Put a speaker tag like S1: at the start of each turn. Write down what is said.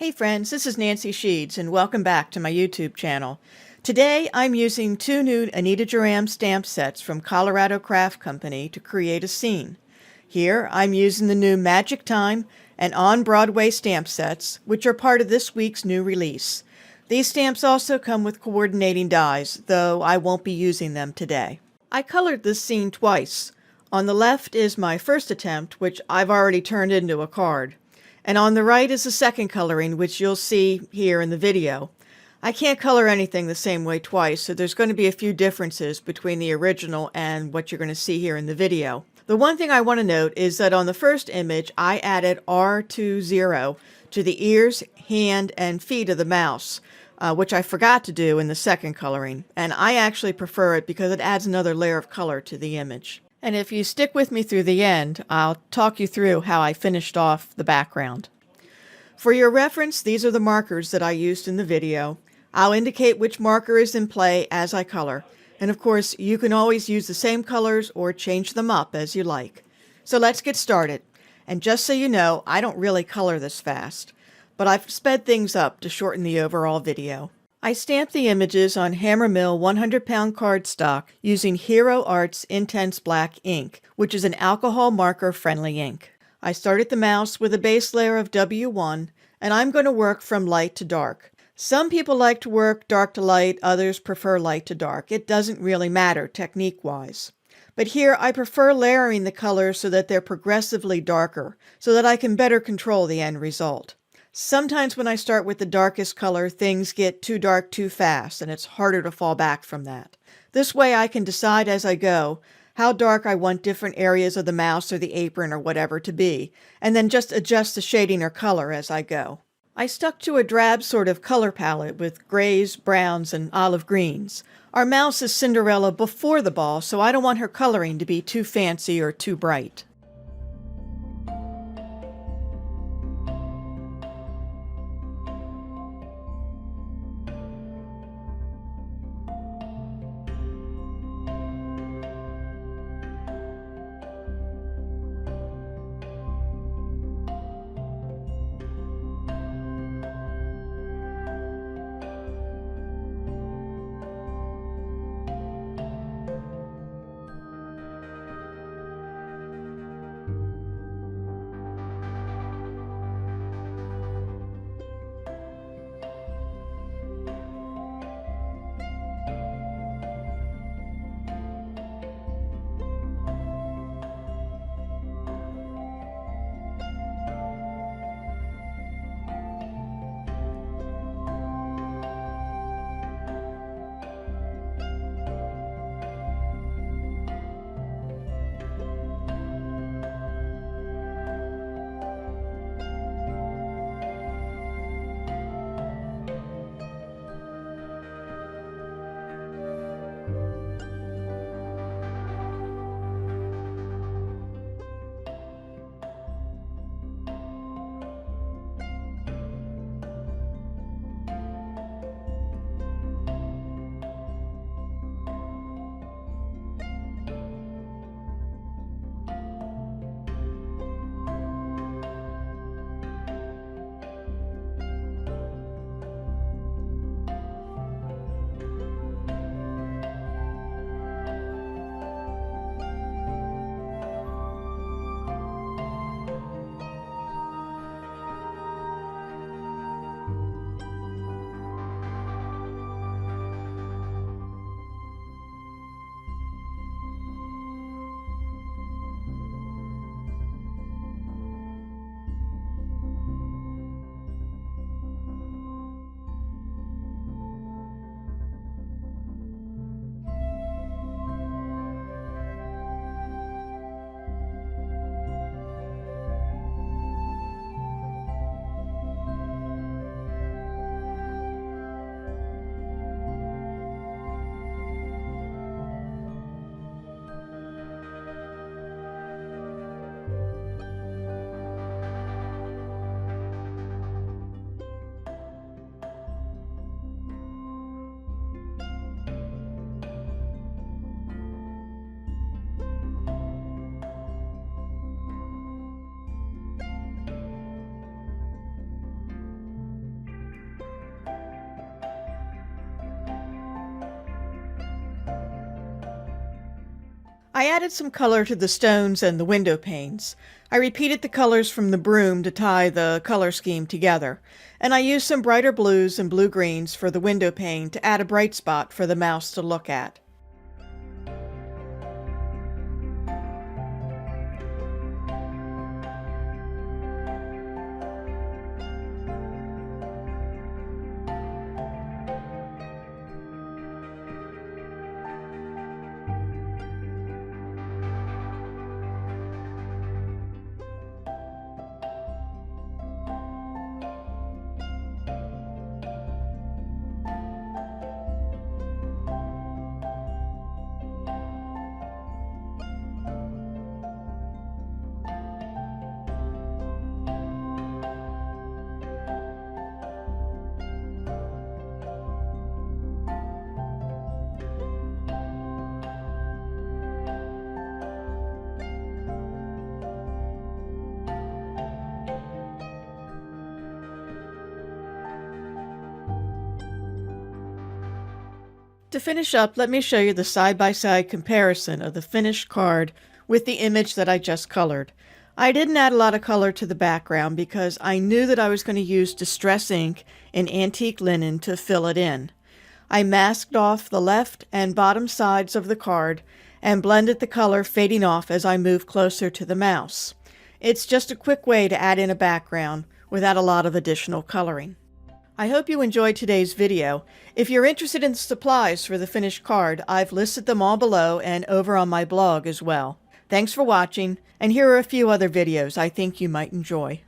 S1: Hey friends, this is Nancy Sheads and welcome back to my YouTube channel. Today I'm using two new Anita Jeram stamp sets from Colorado Craft Company to create a scene. Here I'm using the new Magic Time and On Broadway stamp sets, which are part of this week's new release. These stamps also come with coordinating dies, though I won't be using them today. I colored this scene twice. On the left is my first attempt, which I've already turned into a card. And on the right is the second coloring, which you'll see here in the video. I can't color anything the same way twice, so there's going to be a few differences between the original and what you're going to see here in the video. The one thing I want to note is that on the first image, I added R20 to the ears, hand, and feet of the mouse, which I forgot to do in the second coloring. And I actually prefer it because it adds another layer of color to the image. And if you stick with me through the end, I'll talk you through how I finished off the background. For your reference, these are the markers that I used in the video. I'll indicate which marker is in play as I color. And of course, you can always use the same colors or change them up as you like. So let's get started. And just so you know, I don't really color this fast, but I've sped things up to shorten the overall video. I stamped the images on Hammermill 100-pound cardstock using Hero Arts Intense Black ink, which is an alcohol marker-friendly ink. I started the mouse with a base layer of W1, and I'm going to work from light to dark. Some people like to work dark to light, others prefer light to dark. It doesn't really matter technique-wise. But here I prefer layering the colors so that they're progressively darker, so that I can better control the end result. Sometimes when I start with the darkest color, things get too dark too fast, and it's harder to fall back from that. This way I can decide as I go how dark I want different areas of the mouse or the apron or whatever to be, and then just adjust the shading or color as I go. I stuck to a drab sort of color palette with grays, browns, and olive greens. Our mouse is Cinderella before the ball, so I don't want her coloring to be too fancy or too bright. I added some color to the stones and the window panes. I repeated the colors from the broom to tie the color scheme together, and I used some brighter blues and blue-greens for the window pane to add a bright spot for the mouse to look at. To finish up, let me show you the side-by-side comparison of the finished card with the image that I just colored. I didn't add a lot of color to the background because I knew that I was going to use distress ink and antique linen to fill it in. I masked off the left and bottom sides of the card and blended the color fading off as I moved closer to the mouse. It's just a quick way to add in a background without a lot of additional coloring. I hope you enjoyed today's video. If you're interested in supplies for the finished card, I've listed them all below and over on my blog as well. Thanks for watching, and here are a few other videos I think you might enjoy.